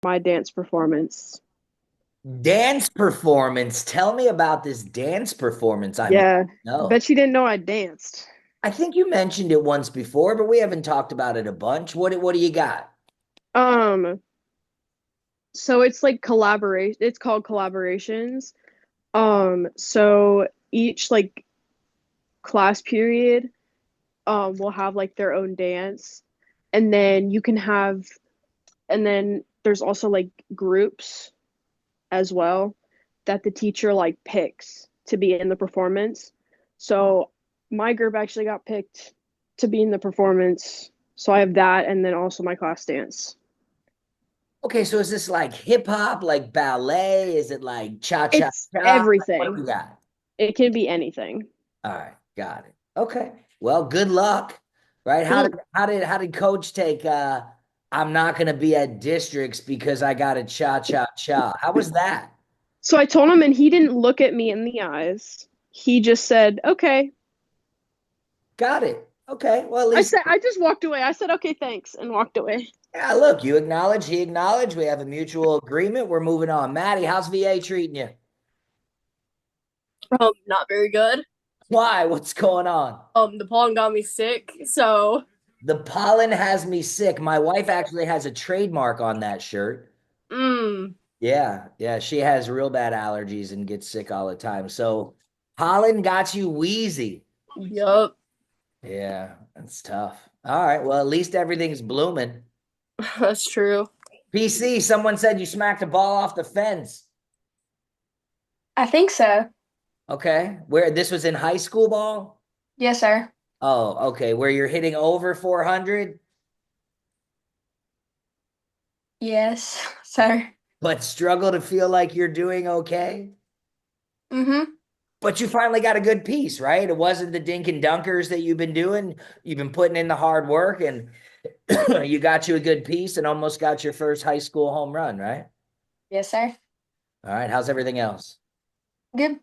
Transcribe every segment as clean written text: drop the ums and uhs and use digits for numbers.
my dance performance. Dance performance. Tell me about this dance performance. I mean, Yeah, I no. bet she didn't know I danced. I think you mentioned it once before, but we haven't talked about it a bunch. What do you got? Um, so it's like collaboration. It's called collaborations. So each like class period, will have like their own dance, and then you can have, and then there's also like groups as well that the teacher like picks to be in the performance. So my group actually got picked to be in the performance. So I have that and then also my class dance. Okay, so is this like hip hop, like ballet? Is it like cha cha It's cha? What do everything. we got? It can be anything. All right, got it. Okay. Well, good luck. Right? Thanks. How did coach take I'm not gonna be at districts because I got a cha cha cha. How was that? So I told him and he didn't look at me in the eyes. He just said, "Okay." Got it. Okay. Well, at I least said I just walked away. I said, "Okay, thanks," and walked away. yeah, look, you acknowledge, he acknowledged. We have a mutual agreement. We're moving on. Maddie, how's VA treating you? Not very good. Why? What's going on? The pollen got me sick, so The pollen has me sick. My wife actually has a trademark on that shirt. mm, Yeah, yeah, she has real bad allergies and gets sick all the time. So pollen got you wheezy. yup, Yeah, that's tough. All right, well, at least everything's blooming. that's true. PC, someone said you smacked a ball off the fence. I think so. Okay, where this was in high school ball? Yes, sir. Oh, okay, where you're hitting over 400, Yes, sir. but struggle to feel like you're doing okay. Mm-hmm. But you finally got a good piece, right? It wasn't the dink and dunkers that you've been doing. You've been putting in the hard work and you got you a good piece and almost got your first high school home run, right? Yes, sir. All right. How's everything else? Good.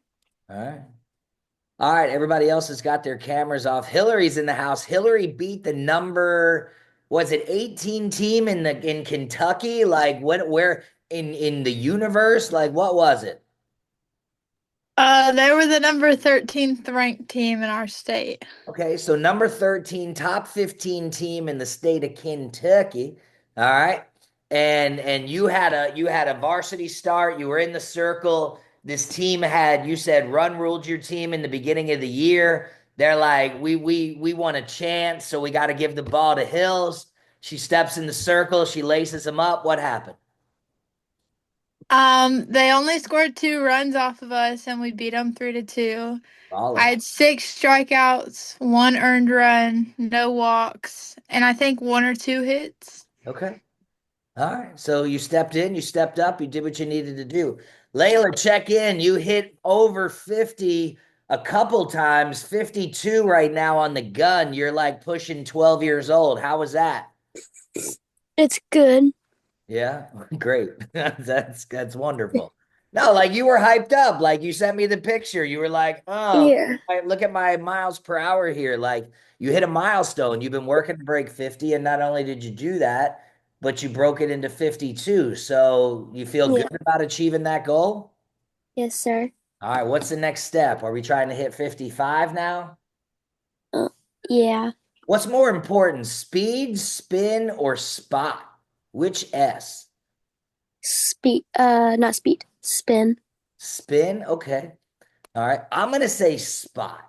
All right. All right. Everybody else has got their cameras off. Hillary's in the house. Hillary beat the number, was it 18 team in Kentucky? Like what where in the universe? Like what was it? They were the number 13th ranked team in our state. Okay, so number 13, top 15 team in the state of Kentucky. All right. And you had a varsity start. You were in the circle. This team had, you said, run ruled your team in the beginning of the year. They're like, we want a chance, so we got to give the ball to Hills. She steps in the circle, she laces him up. What happened? They only scored 2 runs off of us and we beat them 3-2. I Ballin'. had 6 strikeouts, 1 earned run, no walks, and I think 1 or 2 hits. Okay. All right. So you stepped in, you stepped up, you did what you needed to do. Layla, check in. You hit over 50 a couple times, 52 right now on the gun. You're like pushing 12 years old. How was that? It's good. Yeah, great. That's wonderful. No, like you were hyped up. Like you sent me the picture. You were like, "Oh, Yeah. look at my miles per hour here." Like you hit a milestone. You've been working to break 50, and not only did you do that, but you broke it into 52. So you feel good Yeah. about achieving that goal? Yes, sir. All right, what's the next step? Are we trying to hit 55 now? Uh, yeah. What's more important, speed, spin, or spot? Which S? Speed. Not speed. Spin. Spin? Okay. All right. I'm going to say spot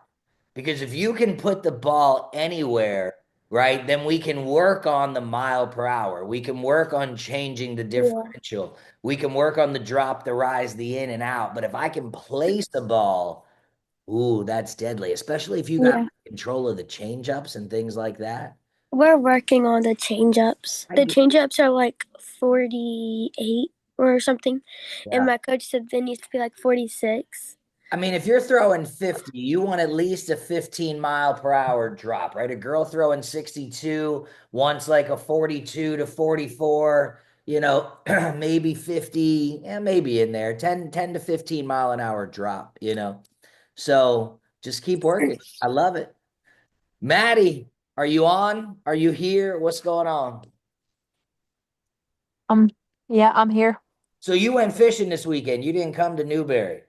because if you can put the ball anywhere, right, then we can work on the mile per hour. We can work on changing the Yeah. differential. We can work on the drop, the rise, the in and out. But if I can place the ball, ooh, that's deadly, especially if you got Yeah. control of the change ups and things like that. We're working on the change ups. I The get, change ups are like 48 or something. And yeah. my coach said they need to be like 46. I mean, if you're throwing 50, you want at least a 15 mile per hour drop, right? A girl throwing 62 wants like a 42 to 44, maybe 50, yeah, maybe in there, 10 to 15 mile an hour drop. So just keep working. I love it. Maddie, are you on? Are you here? What's going on? Um, Yeah, I'm here. So you went fishing this weekend. You didn't come to Newberry.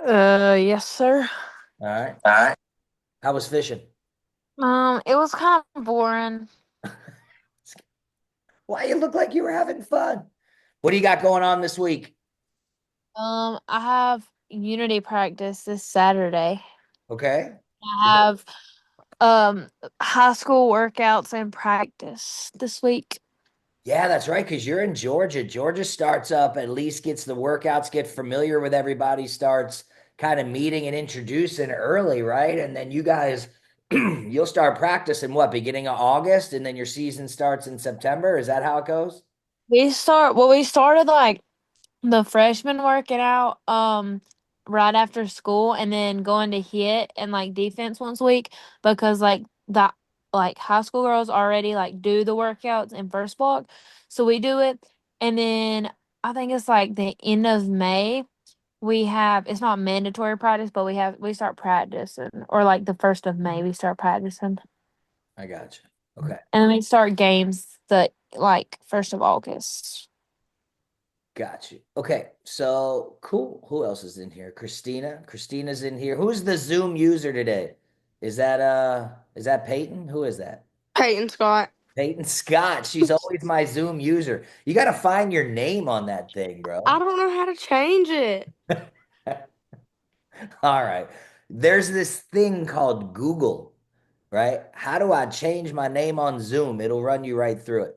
Yes, sir. All right. All right. How was fishing? It was kind of boring. Why you look like you were having fun? What do you got going on this week? I have Unity practice this Saturday. Okay. I have high school workouts and practice this week. Yeah, that's right. Because you're in Georgia. Georgia starts up, at least gets the workouts, get familiar with everybody, starts kind of meeting and introducing early, right? And then you guys, you'll start practicing what, beginning of August, and then your season starts in September. Is that how it goes? We started like the freshmen working out right after school and then going to hit and like defense once a week because like high school girls already like do the workouts in first block. So we do it and then I think it's like the end of May we have it's not mandatory practice, but we start practicing or like the first of May we start practicing. I got you. Okay. And then we start games the like first of August. Got you. Okay. So cool. Who else is in here? Christina. Christina's in here. Who's the Zoom user today? Is that Peyton? Who is that? Peyton Scott. Peyton Scott. She's always my Zoom user. You got to find your name on that thing, bro. I don't know how to change it. All right. There's this thing called Google, right? How do I change my name on Zoom? It'll run you right through it.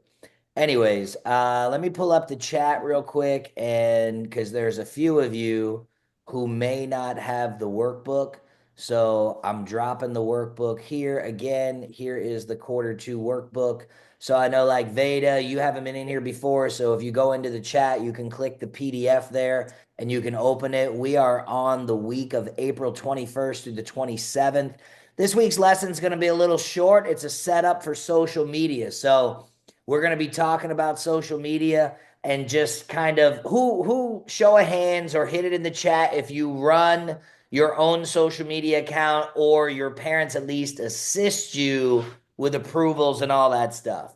Anyways, let me pull up the chat real quick, and because there's a few of you who may not have the workbook. So I'm dropping the workbook here again. Here is the quarter 2 workbook. So I know like Veda, you haven't been in here before. So if you go into the chat, you can click the PDF there and you can open it. We are on the week of April 21st through the 27th. This week's lesson is going to be a little short. It's a setup for social media. So we're going to be talking about social media and just kind of who show of hands or hit it in the chat if you run your own social media account or your parents at least assist you with approvals and all that stuff.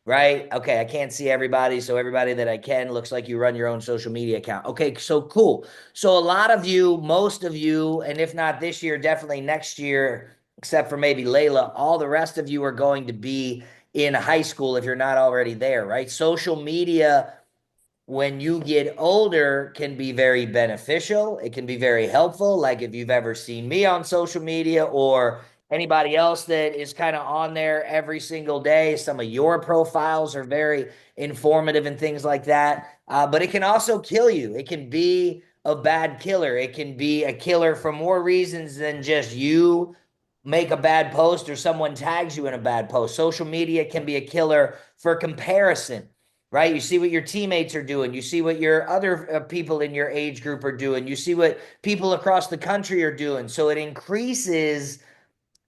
Right? Okay, I can't see everybody. So everybody that I can looks like you run your own social media account. Okay, so cool. So a lot of you, most of you, and if not this year, definitely next year, except for maybe Layla, all the rest of you are going to be in high school if you're not already there, right? Social media, when you get older, can be very beneficial. It can be very helpful. Like if you've ever seen me on social media or anybody else that is kind of on there every single day, some of your profiles are very informative and things like that. But it can also kill you. It can be a bad killer. It can be a killer for more reasons than just you make a bad post or someone tags you in a bad post. Social media can be a killer for comparison, right? You see what your teammates are doing. You see what your other people in your age group are doing. You see what people across the country are doing. So it increases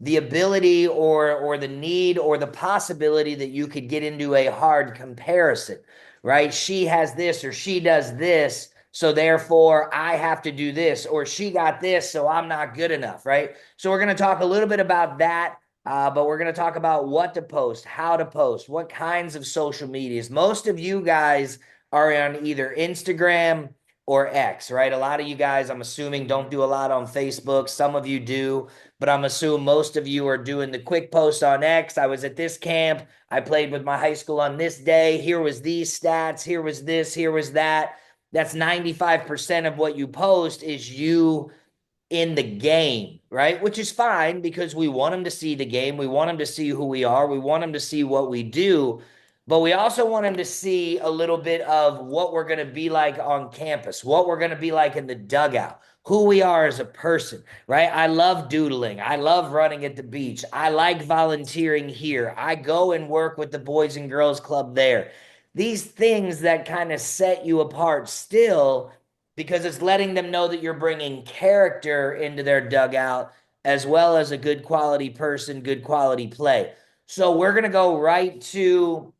the ability or the need or the possibility that you could get into a hard comparison, right? She has this or she does this, so therefore I have to do this, or she got this, so I'm not good enough, right? So we're going to talk a little bit about that, but we're going to talk about what to post, how to post, what kinds of social medias. Most of you guys are on either Instagram or X, right? A lot of you guys, I'm assuming, don't do a lot on Facebook. Some of you do, but I'm assuming most of you are doing the quick post on X. I was at this camp. I played with my high school on this day. Here was these stats. Here was this. Here was that. That's 95% of what you post is you in the game, right? Which is fine because we want them to see the game. We want them to see who we are. We want them to see what we do. But we also want them to see a little bit of what we're going to be like on campus, what we're going to be like in the dugout, who we are as a person, right? I love doodling. I love running at the beach. I like volunteering here. I go and work with the Boys and Girls Club there. These things that kind of set you apart still, because it's letting them know that you're bringing character into their dugout as well as a good quality person, good quality play. So we're going to go right to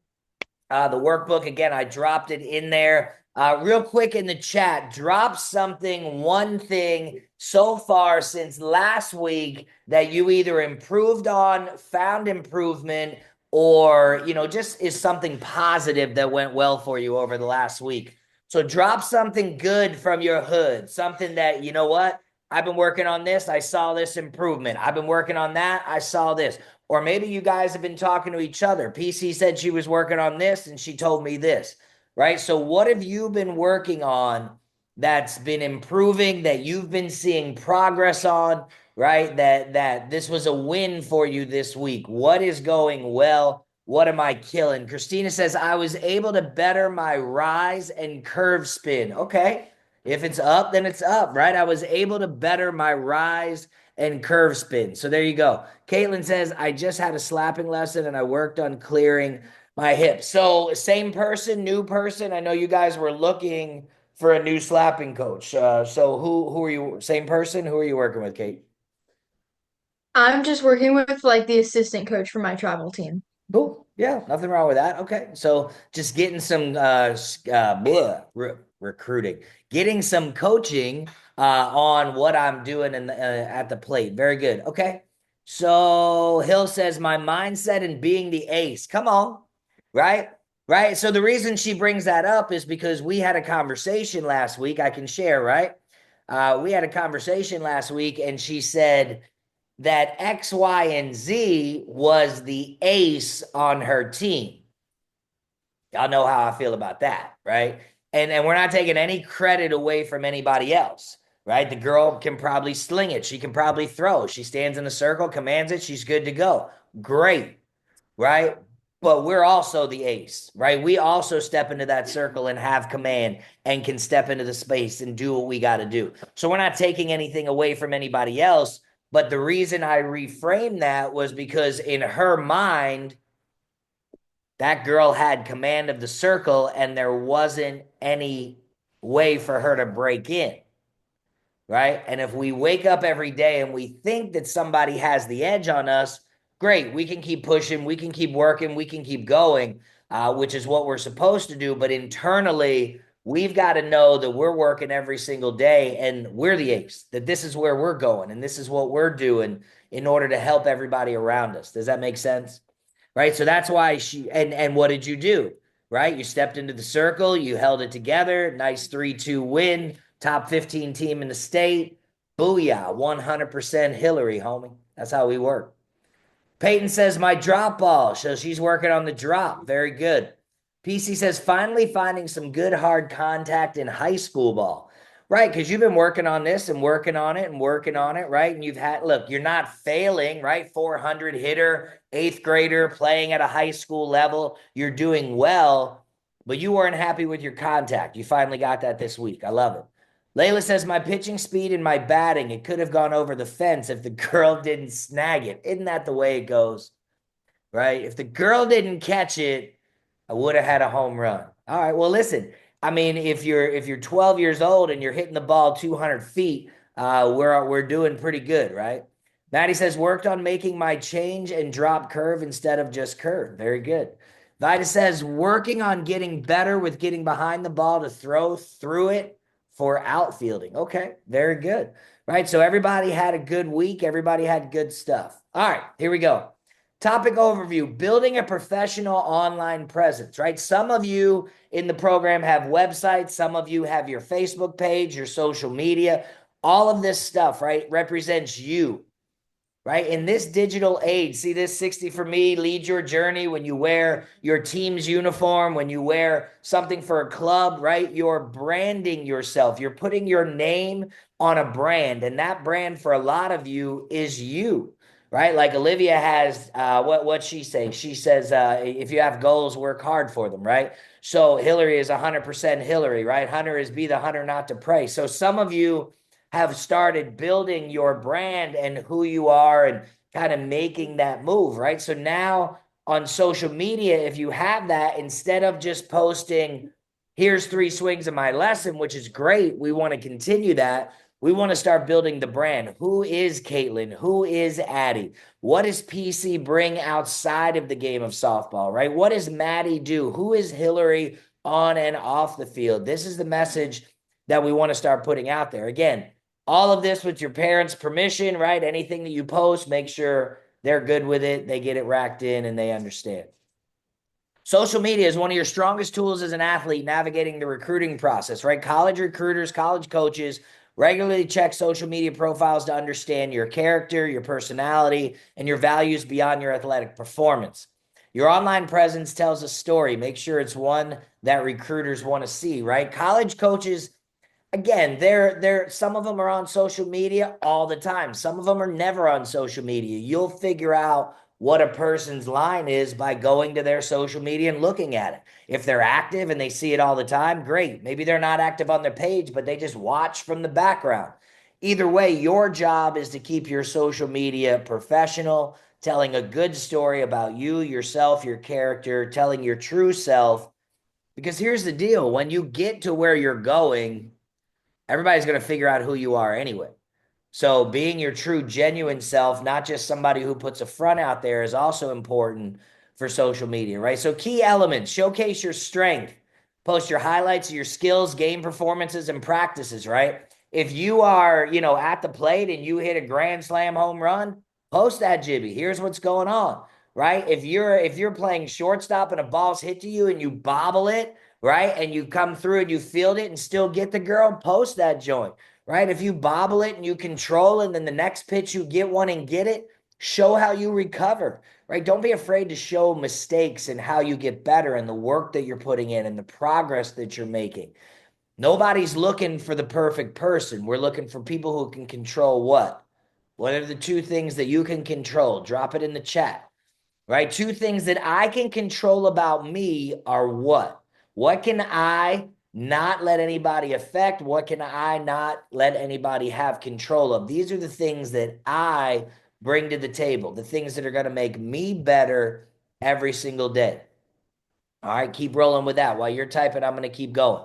the workbook. Again, I dropped it in there. Real quick in the chat, drop something, one thing so far since last week that you either improved on, found improvement, or, just is something positive that went well for you over the last week. So drop something good from your hood, something that, you know what? I've been working on this. I saw this improvement. I've been working on that. I saw this. Or maybe you guys have been talking to each other. PC said she was working on this and she told me this, right? So what have you been working on that's been improving, that you've been seeing progress on, right? That this was a win for you this week. What is going well? What am I killing? Christina says, I was able to better my rise and curve spin. Okay. If it's up, then it's up, right? I was able to better my rise and curve spin. So there you go. Caitlin says, I just had a slapping lesson and I worked on clearing my hips. So same person, new person. I know you guys were looking for a new slapping coach. So who are you? Same person? Who are you working with, Kate? I'm just working with like the assistant coach for my travel team. Cool. Yeah, nothing wrong with that. Okay. So just getting some recruiting, getting some coaching on what I'm doing at the plate. Very good. Okay. So Hill says my mindset and being the ace. Come on. Right? Right. So the reason she brings that up is because we had a conversation last week. I can share, right? We had a conversation last week and she said that X, Y, and Z was the ace on her team. Y'all know how I feel about that, right? And we're not taking any credit away from anybody else, right? The girl can probably sling it. She can probably throw. She stands in a circle, commands it. She's good to go. Great, right? But we're also the ace, right? We also step into that circle and have command and can step into the space and do what we got to do. So we're not taking anything away from anybody else. But the reason I reframed that was because in her mind, that girl had command of the circle and there wasn't any way for her to break in, right? And if we wake up every day and we think that somebody has the edge on us, great, we can keep pushing, we can keep working, we can keep going, which is what we're supposed to do. But internally, we've got to know that we're working every single day and we're the ace, that this is where we're going and this is what we're doing in order to help everybody around us. Does that make sense? Right? So that's why and what did you do? Right? You stepped into the circle, you held it together, nice 3-2 win, top 15 team in the state. Booyah, 100% Hillary, homie. That's how we work. Peyton says, my drop ball. So she's working on the drop. Very good. PC says, finally finding some good hard contact in high school ball. Right, because you've been working on this and working on it and working on it, right? And look, you're not failing, right? 400 hitter, 8th grader, playing at a high school level. You're doing well, but you weren't happy with your contact. You finally got that this week. I love it. Layla says, my pitching speed and my batting, it could have gone over the fence if the girl didn't snag it. Isn't that the way it goes? Right? If the girl didn't catch it, I would have had a home run. All right. Well, listen, I mean, if you're 12 years old and you're hitting the ball 200 feet, we're doing pretty good, right? Maddie says, worked on making my change and drop curve instead of just curve. Very good. Vida says, working on getting better with getting behind the ball to throw through it for outfielding. Okay, very good. Right. So everybody had a good week. Everybody had good stuff. All right, here we go. Topic overview, building a professional online presence, right? Some of you in the program have websites. Some of you have your Facebook page, your social media. All of this stuff, right, represents you, right? In this digital age, see this 60 for me, lead your journey. When you wear your team's uniform, when you wear something for a club, right? You're branding yourself. You're putting your name on a brand. And that brand for a lot of you is you. Right? Like Olivia has, what she say? She says, if you have goals, work hard for them, right? So Hillary is 100% Hillary, right? Hunter is be the hunter, not to prey. So some of you have started building your brand and who you are and kind of making that move, right? So now on social media, if you have that, instead of just posting, here's 3 swings of my lesson, which is great, we want to continue that. We want to start building the brand. Who is Caitlin? Who is Addie? What does PC bring outside of the game of softball, right? What does Maddie do? Who is Hillary on and off the field? This is the message that we want to start putting out there. Again, all of this with your parents' permission, right? Anything that you post, make sure they're good with it, they get it racked in, and they understand. Social media is one of your strongest tools as an athlete navigating the recruiting process, right? College recruiters, college coaches regularly check social media profiles to understand your character, your personality, and your values beyond your athletic performance. Your online presence tells a story. Make sure it's one that recruiters want to see, right? College coaches, again, they're some of them are on social media all the time. Some of them are never on social media. You'll figure out what a person's line is by going to their social media and looking at it. If they're active and they see it all the time, great. Maybe they're not active on their page, but they just watch from the background. Either way, your job is to keep your social media professional, telling a good story about you, yourself, your character, telling your true self. Because here's the deal, when you get to where you're going, everybody's going to figure out who you are anyway. So being your true, genuine self, not just somebody who puts a front out there, is also important for social media, right? So key elements: showcase your strength, post your highlights of your skills, game performances, and practices, right? If you are, at the plate and you hit a grand slam home run, post that, Jibby. Here's what's going on, right? If you're playing shortstop and a ball's hit to you and you bobble it, right, and you come through and you field it and still get the girl, post that joint. Right? If you bobble it and you control it, and then the next pitch you get one and get it, show how you recover, right? Don't be afraid to show mistakes and how you get better and the work that you're putting in and the progress that you're making. Nobody's looking for the perfect person. We're looking for people who can control what? What are the two things that you can control? Drop it in the chat, right? Two things that I can control about me are what? What can I not let anybody affect? What can I not let anybody have control of? These are the things that I bring to the table, the things that are going to make me better every single day. All right, keep rolling with that. While you're typing, I'm going to keep going.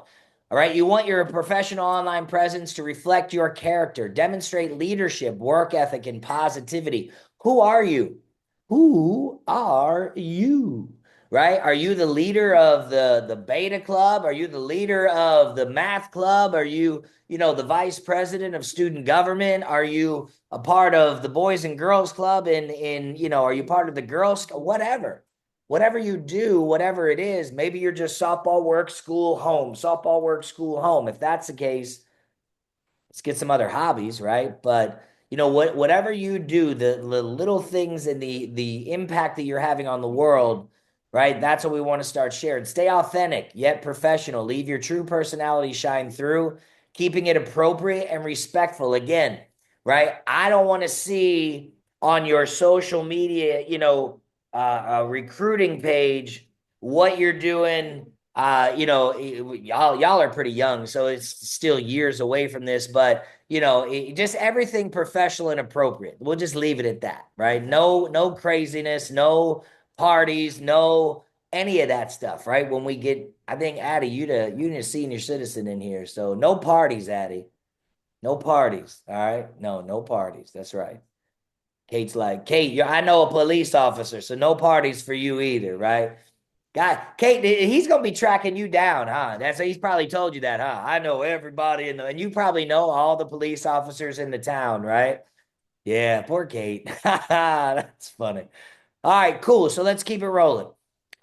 All right, you want your professional online presence to reflect your character, demonstrate leadership, work ethic, and positivity. Who are you? Who are you? Right? Are you the leader of the beta club? Are you the leader of the math club? Are you, the vice president of student government? Are you a part of the boys and girls club are you part of the girls? Whatever you do, whatever it is, maybe you're just softball, work, school, home, softball, work, school, home. If that's the case, let's get some other hobbies, right? But whatever you do, the little things and the impact that you're having on the world, right? That's what we want to start sharing. Stay authentic yet professional. Leave your true personality shine through, keeping it appropriate and respectful. Again, right? I don't want to see on your social media, a recruiting page what you're doing. Y'all are pretty young, so it's still years away from this, but just everything professional and appropriate. We'll just leave it at that, right? No craziness, no parties, no any of that stuff, right? When we get, I think, Addie, you're a senior citizen in here, so no parties, Addie. No parties, all right? No parties. That's right. Kate's like, Kate, I know a police officer, so no parties for you either, right? God, Kate, he's gonna be tracking you down, huh? He's probably told you that, huh? I know everybody and you probably know all the police officers in the town, right? Yeah, poor Kate. That's funny. All right, cool. So let's keep it rolling.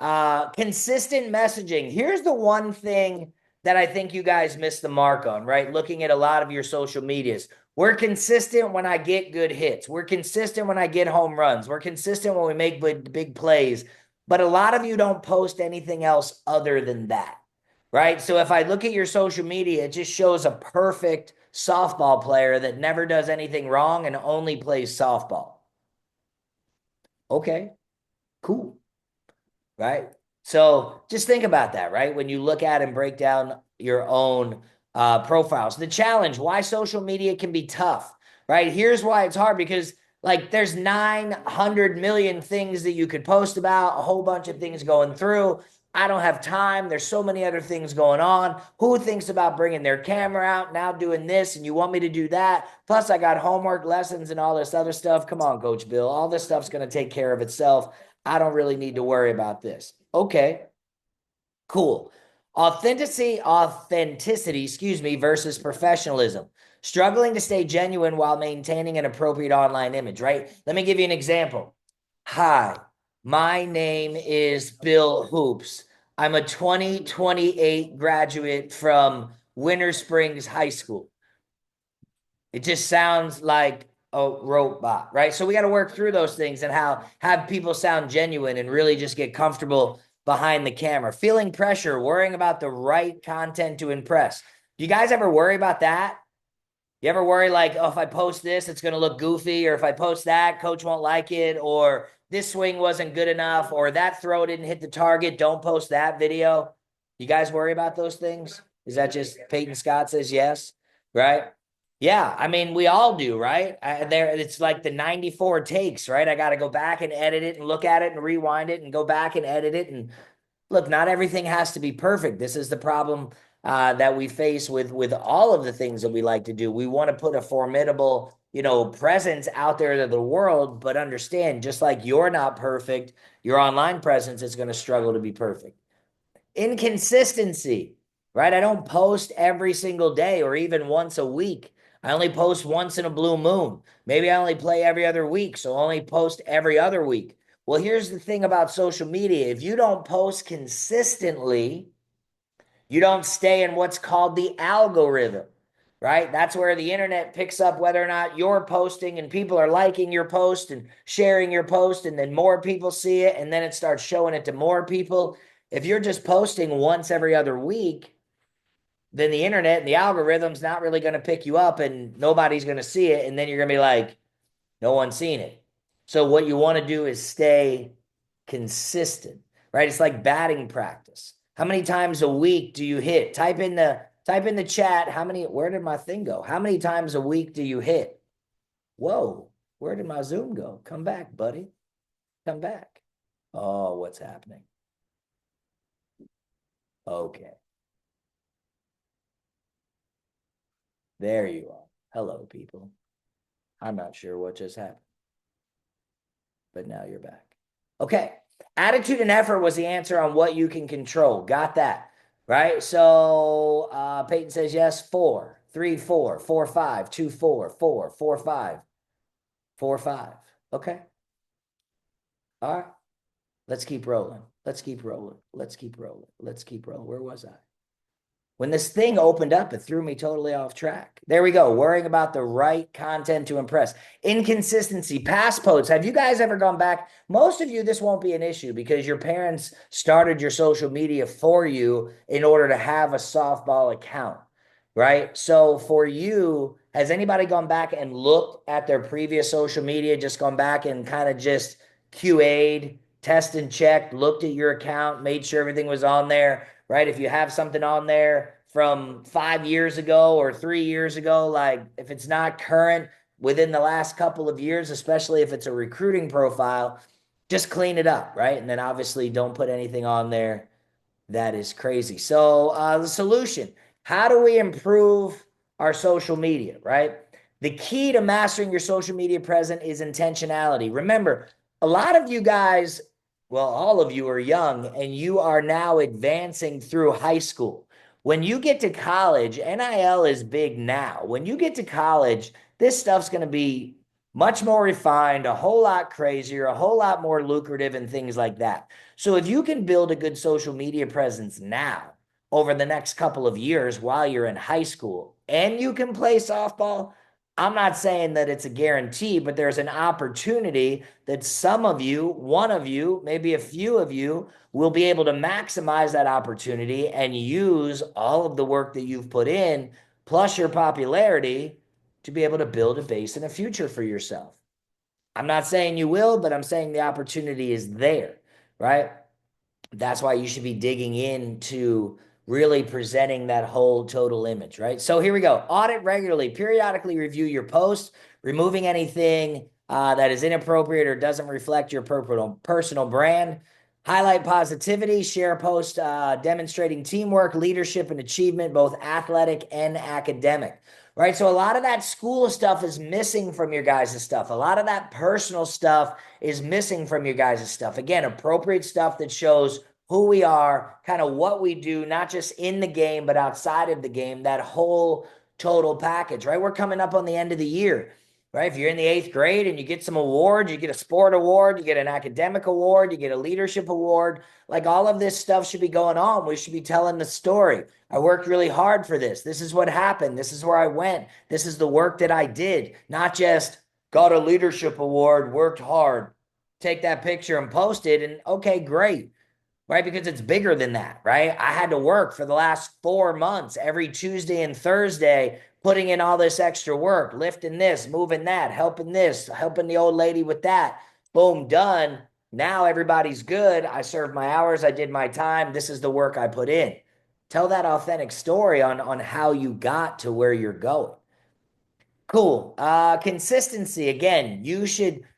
Consistent messaging. Here's the one thing that I think you guys missed the mark on, right? Looking at a lot of your social medias. We're consistent when I get good hits. We're consistent when I get home runs. We're consistent when we make big plays. But a lot of you don't post anything else other than that, right? So if I look at your social media, it just shows a perfect softball player that never does anything wrong and only plays softball. Okay, cool, right? So just think about that, right? When you look at and break down your own profiles. The challenge, why social media can be tough, right? Here's why it's hard, because there's 900 million things that you could post about, a whole bunch of things going through. I don't have time. There's so many other things going on. Who thinks about bringing their camera out now, doing this, and you want me to do that? Plus, I got homework, lessons, and all this other stuff. Come on, Coach Bill. All this stuff's going to take care of itself. I don't really need to worry about this. Okay, cool. Authenticity, versus professionalism. Struggling to stay genuine while maintaining an appropriate online image, right? Let me give you an example. Hi, my name is Bill Hoops. I'm a 2028 graduate from Winter Springs High School. It just sounds like a robot, right? So we got to work through those things and have people sound genuine and really just get comfortable behind the camera. Feeling pressure, worrying about the right content to impress. Do you guys ever worry about that? You ever worry like, oh, if I post this, it's going to look goofy, or if I post that, coach won't like it, or this swing wasn't good enough, or that throw didn't hit the target, don't post that video? You guys worry about those things? Is that just Peyton Scott says yes, right? Yeah, I mean, we all do, right? It's like the 94 takes, right? I got to go back and edit it and look at it and rewind it and go back and edit it. And look, not everything has to be perfect. This is the problem that we face with all of the things that we like to do. We want to put a formidable, presence out there to the world, but understand, just like you're not perfect, your online presence is going to struggle to be perfect. Inconsistency, right? I don't post every single day or even once a week. I only post once in a blue moon. Maybe I only play every other week, so I only post every other week. Well, here's the thing about social media. If you don't post consistently, you don't stay in what's called the algorithm, right? That's where the internet picks up whether or not you're posting and people are liking your post and sharing your post, and then more people see it, and then it starts showing it to more people. If you're just posting once every other week, then the internet and the algorithm's not really going to pick you up and nobody's going to see it. And then you're going to be like, no one's seen it. So what you want to do is stay consistent, right? It's like batting practice. How many times a week do you hit? Type in the chat. Where did my thing go? How many times a week do you hit? Whoa, where did my Zoom go? Come back, buddy. Come back. Oh, what's happening? Okay. There you are. Hello, people. I'm not sure what just happened, but now you're back. Okay. Attitude and effort was the answer on what you can control. Got that, right? So Peyton says yes. 4, 3, 4, 4, 5, 2, 4, 4, 4, 5, 4, 5. Okay. All right. Let's keep rolling. Let's keep rolling. Let's keep rolling. Let's keep rolling. Where was I? When this thing opened up, it threw me totally off track. There we go. Worrying about the right content to impress. Inconsistency, pass posts. Have you guys ever gone back? Most of you, this won't be an issue because your parents started your social media for you in order to have a softball account, right? So for you, has anybody gone back and looked at their previous social media, just gone back and kind of just QA'd, test and checked, looked at your account, made sure everything was on there? Right? If you have something on there from 5 years ago or 3 years ago, like if it's not current within the last couple of years, especially if it's a recruiting profile, just clean it up, right? And then obviously don't put anything on there that is crazy. So the solution, how do we improve our social media, right? The key to mastering your social media presence is intentionality. Remember, a lot of you guys, well, all of you are young and you are now advancing through high school. When you get to college, NIL is big now. When you get to college, this stuff's going to be much more refined, a whole lot crazier, a whole lot more lucrative, and things like that. So if you can build a good social media presence now over the next couple of years while you're in high school and you can play softball, I'm not saying that it's a guarantee, but there's an opportunity that some of you, one of you, maybe a few of you will be able to maximize that opportunity and use all of the work that you've put in, plus your popularity, to be able to build a base and a future for yourself. I'm not saying you will, but I'm saying the opportunity is there, right? That's why you should be digging into really presenting that whole total image, right? So here we go. Audit regularly, periodically review your posts, removing anything that is inappropriate or doesn't reflect your personal brand. Highlight positivity, share a post demonstrating teamwork, leadership, and achievement, both athletic and academic, right? So a lot of that school stuff is missing from your guys' stuff. A lot of that personal stuff is missing from your guys' stuff. Again, appropriate stuff that shows who we are, kind of what we do, not just in the game, but outside of the game, that whole total package, right? We're coming up on the end of the year. right? If you're in the 8th grade and you get some awards, you get a sport award, you get an academic award, you get a leadership award, like all of this stuff should be going on. We should be telling the story. I worked really hard for this. This is what happened. This is where I went. This is the work that I did, not just got a leadership award, worked hard, take that picture and post it. And okay, great, right? Because it's bigger than that, right? I had to work for the last 4 months every Tuesday and Thursday, putting in all this extra work, lifting this, moving that, helping this, helping the old lady with that. Boom, done. Now everybody's good. I served my hours. I did my time. This is the work I put in. Tell that authentic story on how you got to where you're going. Cool. Consistency. Again,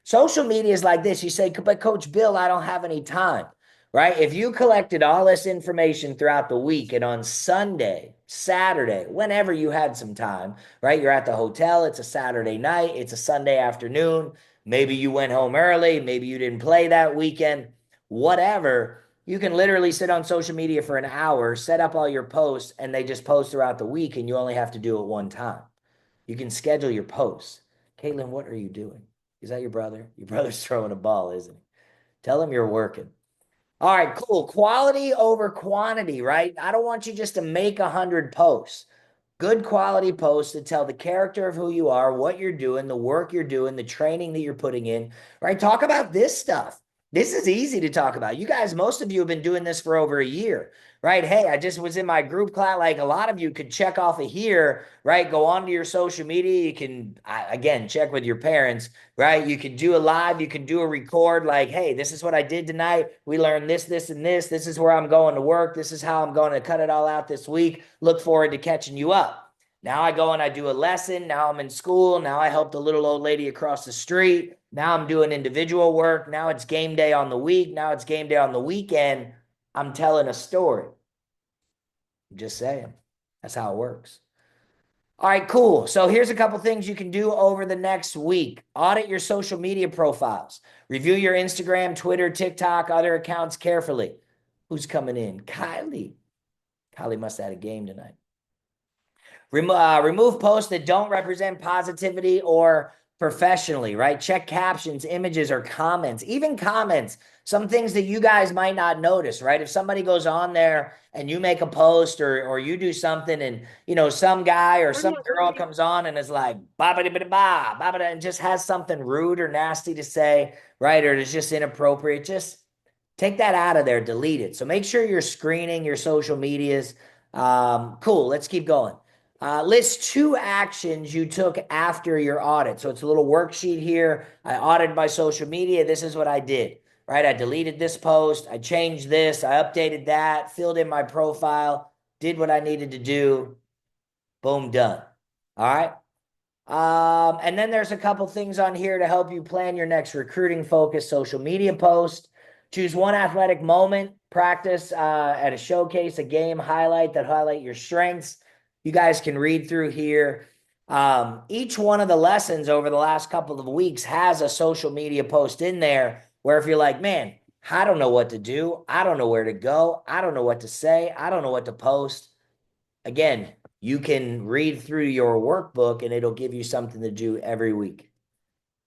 social media is like this. You say, but Coach Bill, I don't have any time, right? If you collected all this information throughout the week and on Sunday, Saturday, whenever you had some time, right? You're at the hotel, it's a Saturday night, it's a Sunday afternoon. Maybe you went home early, maybe you didn't play that weekend, whatever. You can literally sit on social media for an hour, set up all your posts, and they just post throughout the week, and you only have to do it one time. You can schedule your posts. Caitlin, what are you doing? Is that your brother? Your brother's throwing a ball, isn't he? Tell him you're working. All right, cool. Quality over quantity, right? I don't want you just to make 100 posts. Good quality posts that tell the character of who you are, what you're doing, the work you're doing, the training that you're putting in, right? Talk about this stuff. This is easy to talk about. You guys, most of you have been doing this for over a year, right? Hey, I just was in my group class. Like a lot of you could check off of here, right? Go onto your social media. You can, again, check with your parents, right? You can do a live, you can do a record like, hey, this is what I did tonight. We learned this, this, and this. This is where I'm going to work. This is how I'm going to cut it all out this week. Look forward to catching you up. Now I go and I do a lesson. Now I'm in school. Now I help the little old lady across the street. Now I'm doing individual work. Now it's game day on the week. Now it's game day on the weekend. I'm telling a story. I'm just saying. That's how it works. All right, cool. So here's a couple things you can do over the next week. Audit your social media profiles. Review your Instagram, Twitter, TikTok, other accounts carefully. Who's coming in? Kylie. Kylie must have had a game tonight. Remove posts that don't represent positivity or professionally, right? Check captions, images, or comments. Even comments, some things that you guys might not notice, right? If somebody goes on there and you make a post or you do something and, some guy or some girl comes on and is like, ba-ba-da-ba-da-ba, ba-ba-da, and just has something rude or nasty to say, right? Or it's just inappropriate, just take that out of there, delete it. So make sure you're screening your social medias. Cool, let's keep going. List 2 actions you took after your audit. So it's a little worksheet here. I audited my social media. This is what I did, right? I deleted this post. I changed this. I updated that, filled in my profile, did what I needed to do. Boom, done. All right. And then there's a couple things on here to help you plan your next recruiting focused social media post. Choose one athletic moment, practice at a showcase, a game highlight that highlight your strengths. You guys can read through here. Each one of the lessons over the last couple of weeks has a social media post in there where if you're like, man, I don't know what to do. I don't know where to go. I don't know what to say. I don't know what to post. Again, you can read through your workbook and it'll give you something to do every week.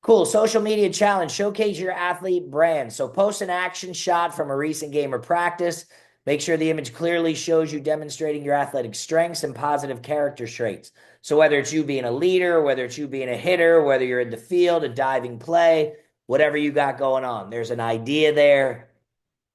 Cool. Social media challenge. Showcase your athlete brand. So post an action shot from a recent game or practice. Make sure the image clearly shows you demonstrating your athletic strengths and positive character traits. So whether it's you being a leader, whether it's you being a hitter, whether you're in the field, a diving play, whatever you got going on, there's an idea there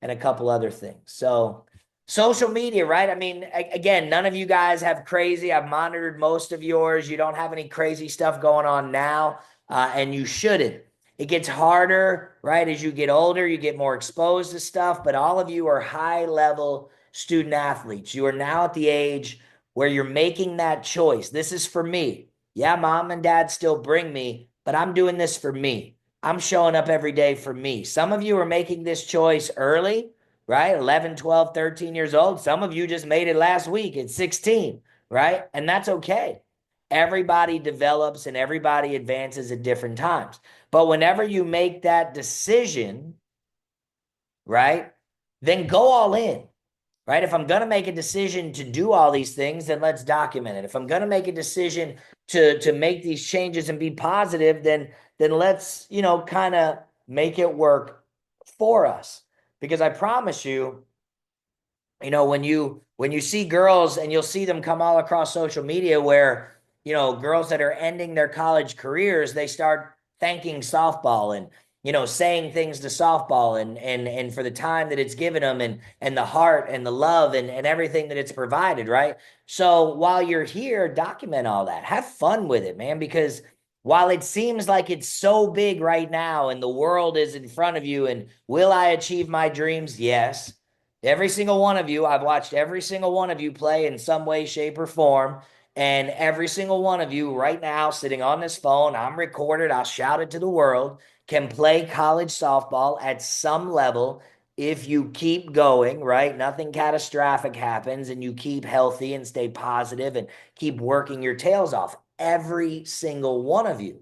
and a couple other things. So social media, right? I mean, again, none of you guys have crazy. I've monitored most of yours. You don't have any crazy stuff going on now, and you shouldn't. It gets harder, right? As you get older, you get more exposed to stuff, but all of you are high-level student athletes. You are now at the age where you're making that choice. This is for me. Yeah, mom and dad still bring me, but I'm doing this for me. I'm showing up every day for me. Some of you are making this choice early, right? 11, 12, 13 years old. Some of you just made it last week at 16, right? And that's okay. Everybody develops and everybody advances at different times. But whenever you make that decision, right, then go all in. right? If I'm going to make a decision to do all these things, then let's document it. If I'm going to make a decision to make these changes and be positive, then let's, kind of make it work for us. Because I promise you, when you see girls, and you'll see them come all across social media where, girls that are ending their college careers, they start thanking softball and, saying things to softball and for the time that it's given them and the heart and the love and everything that it's provided, right? So while you're here, document all that. Have fun with it, man, because while it seems like it's so big right now and the world is in front of you, and will I achieve my dreams? Yes. Every single one of you, I've watched every single one of you play in some way, shape, or form. And every single one of you right now sitting on this phone, I'm recorded, I'll shout it to the world, can play college softball at some level if you keep going, right? Nothing catastrophic happens and you keep healthy and stay positive and keep working your tails off. Every single one of you.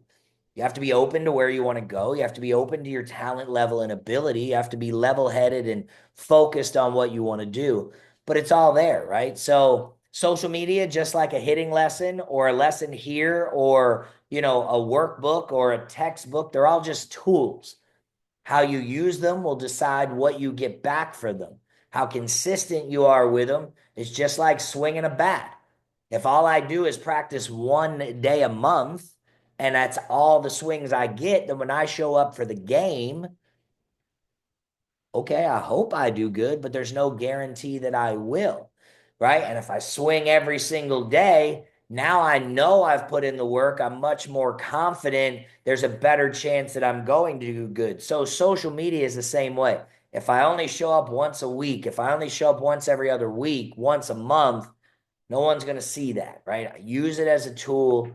You have to be open to where you want to go. You have to be open to your talent level and ability. You have to be level-headed and focused on what you want to do. But it's all there, right? So social media, just like a hitting lesson or a lesson here or, a workbook or a textbook, they're all just tools. How you use them will decide what you get back for them. How consistent you are with them is just like swinging a bat. If all I do is practice one day a month, and that's all the swings I get, then when I show up for the game, okay, I hope I do good, but there's no guarantee that I will, right? And if I swing every single day, now I know I've put in the work. I'm much more confident. There's a better chance that I'm going to do good. So social media is the same way. If I only show up once a week, if I only show up once every other week, once a month, no one's going to see that, right? Use it as a tool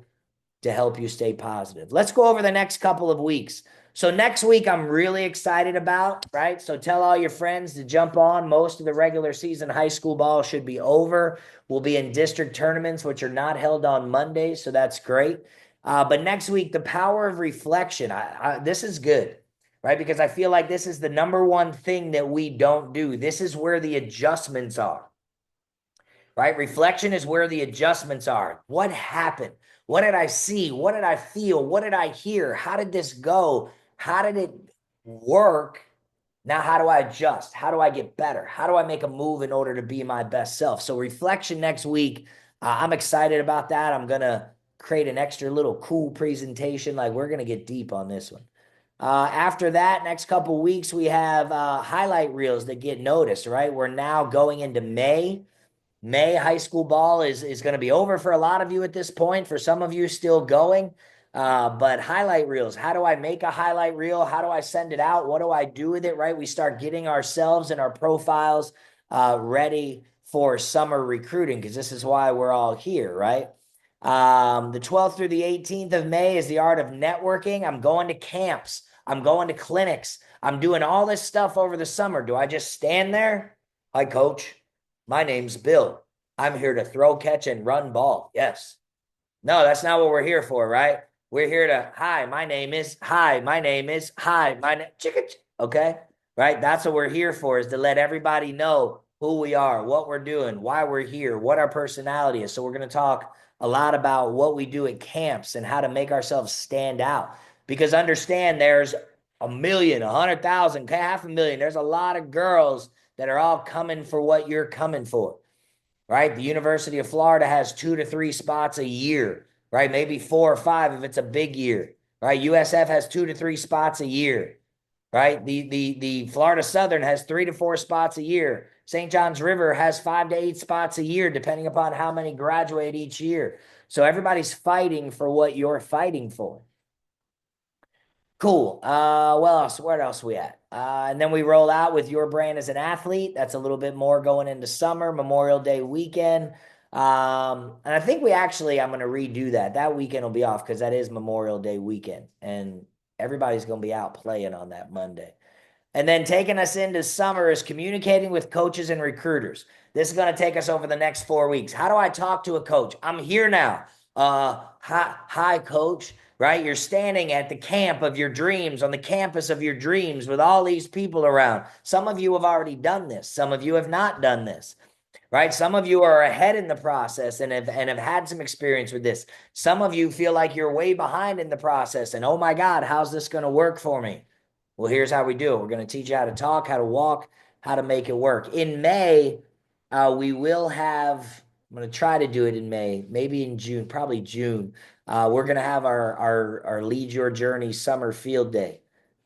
to help you stay positive. Let's go over the next couple of weeks. So next week, I'm really excited about, right? So tell all your friends to jump on. Most of the regular season high school ball should be over. We'll be in district tournaments, which are not held on Mondays, so that's great. But next week, the power of reflection. This is good, right? Because I feel like this is the number one thing that we don't do. This is where the adjustments are, right? Reflection is where the adjustments are. What happened? What did I see? What did I feel? What did I hear? How did this go? How did it work? Now, how do I adjust? How do I get better? How do I make a move in order to be my best self? So reflection next week, I'm excited about that. I'm going to create an extra little cool presentation. Like, we're going to get deep on this one. After that, next couple weeks, we have highlight reels that get noticed, right? We're now going into May. May high school ball is going to be over for a lot of you at this point. For some of you still going. But highlight reels, how do I make a highlight reel? How do I send it out? What do I do with it, right? We start getting ourselves and our profiles ready for summer recruiting, because this is why we're all here, right? The 12th through the 18th of May is the art of networking. I'm going to camps. I'm going to clinics. I'm doing all this stuff over the summer. Do I just stand there? Hi, coach. My name's Bill. I'm here to throw, catch, and run ball. Yes. No, that's not what we're here for, right? We're here to, hi, my name is, okay? Right? That's what we're here for, is to let everybody know who we are, what we're doing, why we're here, what our personality is. So we're going to talk a lot about what we do at camps and how to make ourselves stand out. Because understand, there's 1,000,000, 100,000, 500,000. There's a lot of girls that are all coming for what you're coming for, right? The University of Florida has 2 to 3 spots a year, right? Maybe 4 or 5 if it's a big year, right? USF has 2 to 3 spots a year, right? The Florida Southern has 3 to 4 spots a year. St. John's River has 5 to 8 spots a year, depending upon how many graduate each year. So everybody's fighting for what you're fighting for. Cool. What else? Where else we at? And then we roll out with your brand as an athlete. That's a little bit more going into summer, Memorial Day weekend. And I think I'm going to redo that. That weekend will be off because that is Memorial Day weekend. And everybody's going to be out playing on that Monday. And then taking us into summer is communicating with coaches and recruiters. This is going to take us over the next 4 weeks. How do I talk to a coach? I'm here now. Hi, coach, right? You're standing at the camp of your dreams, on the campus of your dreams with all these people around. Some of you have already done this. Some of you have not done this, right? Some of you are ahead in the process and have had some experience with this. Some of you feel like you're way behind in the process and, oh my God, how's this going to work for me? Well, here's how we do it. We're going to teach you how to talk, how to walk, how to make it work. In May, we will have, I'm going to try to do it in May, maybe in June, probably June. We're going to have our Lead Your Journey Summer Field Day.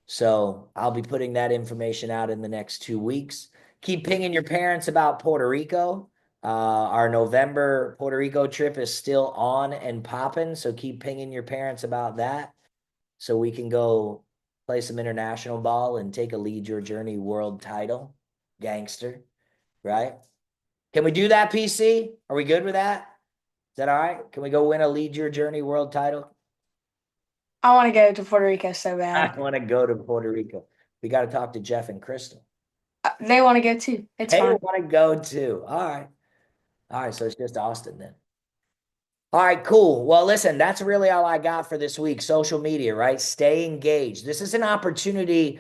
So I'll be putting that information out in the next 2 weeks. Keep pinging your parents about Puerto Rico. Our November Puerto Rico trip is still on and popping. So keep pinging your parents about that so we can go play some international ball and take a Lead Your Journey world title. Gangster, right? Can we do that, PC? Are we good with that? Is that all right? Can we go win a Lead Your Journey world title? I want to go to Puerto Rico so I bad. want to go to Puerto Rico. We got to talk to Jeff and Crystal. They want to go too. It's They fine. want to go too. All right. All right. So it's just Austin then. All right, cool. Well, listen, that's really all I got for this week. Social media, right? Stay engaged. This is an opportunity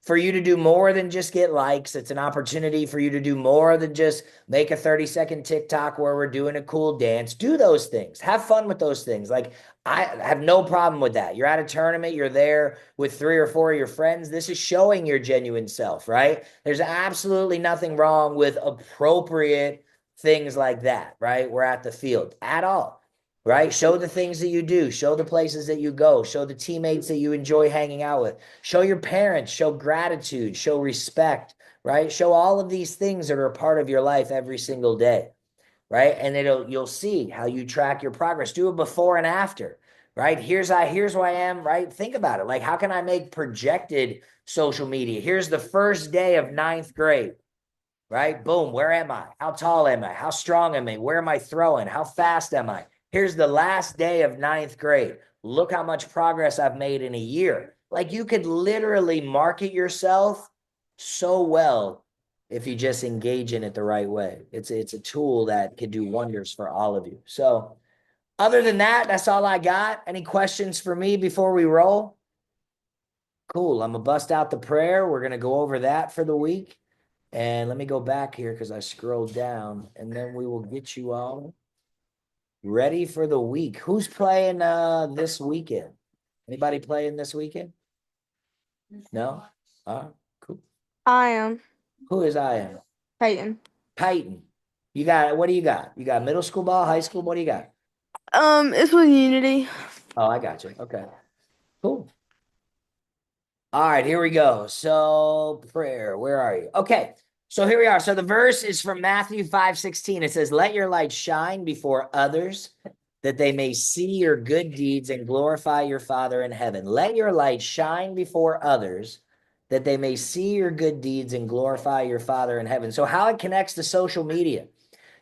for you to do more than just get likes. It's an opportunity for you to do more than just make a 30-second TikTok where we're doing a cool dance. Do those things. Have fun with those things. Like, I have no problem with that. You're at a tournament, you're there with 3 or 4 of your friends. This is showing your genuine self, right? There's absolutely nothing wrong with appropriate things like that, right? We're at the field at all. Right? Show the things that you do, show the places that you go, show the teammates that you enjoy hanging out with, show your parents, show gratitude, show respect, right? Show all of these things that are a part of your life every single day, right? And you'll see how you track your progress. Do a before and after, right? Here's who I am, right? Think about it. Like, how can I make projected social media? Here's the first day of 9th grade. Right? Boom. Where am I? How tall am I? How strong am I? Where am I throwing? How fast am I? Here's the last day of 9th grade. Look how much progress I've made in a year. Like, you could literally market yourself so well if you just engage in it the right way. It's a tool that could do wonders for all of you. So other than that, that's all I got. Any questions for me before we roll? Cool. I'm gonna bust out the prayer. We're gonna go over that for the week. And let me go back here because I scrolled down, and then we will get you all ready for the week. Who's playing this weekend? Anybody playing this weekend? No? Cool. I am. Who is I am? Peyton. Peyton. What do you got? You got middle school ball, high school? What do you got? It's with Unity. Oh, I got you. Okay. Cool. All right, here we go. So prayer, where are you? Okay. So here we are. So the verse is from Matthew 5:16. It says, "Let your light shine before others, that they may see your good deeds and glorify your Father in heaven." Let your light shine before others, that they may see your good deeds and glorify your Father in heaven. So how it connects to social media.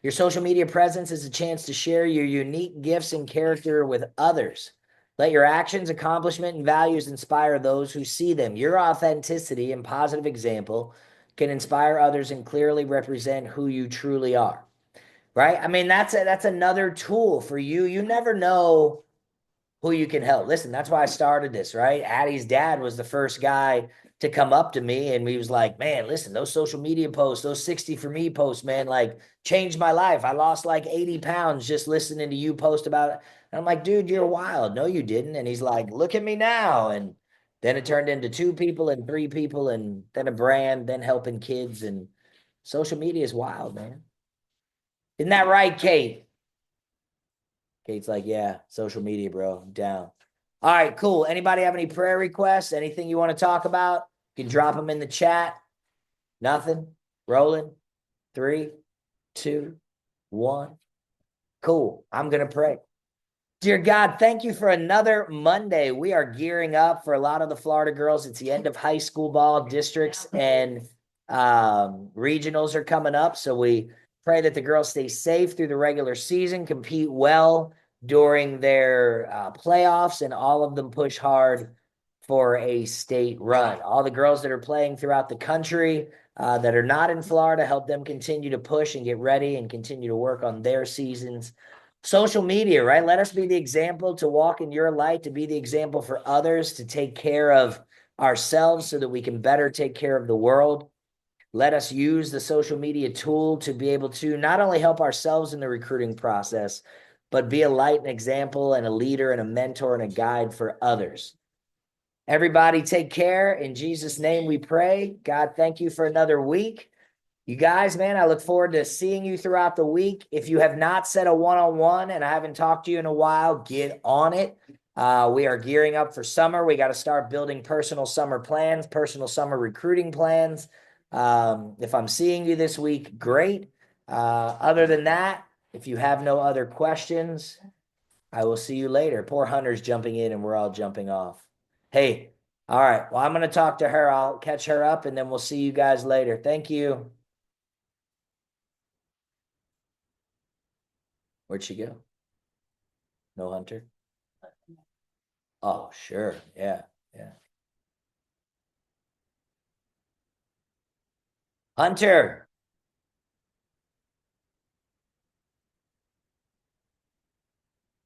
Your social media presence is a chance to share your unique gifts and character with others. Let your actions, accomplishment, and values inspire those who see them. Your authenticity and positive example can inspire others and clearly represent who you truly are. Right? I mean, that's another tool for you. You never know who you can help. Listen, that's why I started this, right? Addie's dad was the first guy to come up to me, and he was like, "Man, listen, those social media posts, those 60 for me posts, man, like changed my life. I lost like 80 pounds just listening to you post about it." And I'm like, "Dude, you're wild." "No, you didn't." And he's like, "Look at me now." And then it turned into 2 people and 3 people and then a brand, then helping kids. And social media is wild, man. Isn't that right, Kate? Kate's like, "Yeah, social media, bro. I'm down." All right, cool. Anybody have any prayer requests? Anything you want to talk about? You can drop them in the chat. Nothing? Rolling. 3, 2, 1. Cool. I'm going to pray. Dear God, thank you for another Monday. We are gearing up for a lot of the Florida girls. It's the end of high school ball. Districts and regionals are coming up. So we pray that the girls stay safe through the regular season, compete well during their playoffs, and all of them push hard for a state run. All the girls that are playing throughout the country that are not in Florida, help them continue to push and get ready and continue to work on their seasons. social media, right? Let us be the example to walk in your light, to be the example for others, to take care of ourselves so that we can better take care of the world. Let us use the social media tool to be able to not only help ourselves in the recruiting process, but be a light and example and a leader and a mentor and a guide for others. Everybody take care. In Jesus' name we pray. God, thank you for another week. You guys, man, I look forward to seeing you throughout the week. If you have not set a one-on-one and I haven't talked to you in a while, get on it. We are gearing up for summer. We got to start building personal summer plans, personal summer recruiting plans. If I'm seeing you this week, great. Other than that, if you have no other questions, I will see you later. Poor Hunter's jumping in and we're all jumping off. Hey, all right. Well, I'm going to talk to her. I'll catch her up and then we'll see you guys later. Thank you. Where'd she go? No Hunter? Oh, sure. Yeah. Yeah. Hunter.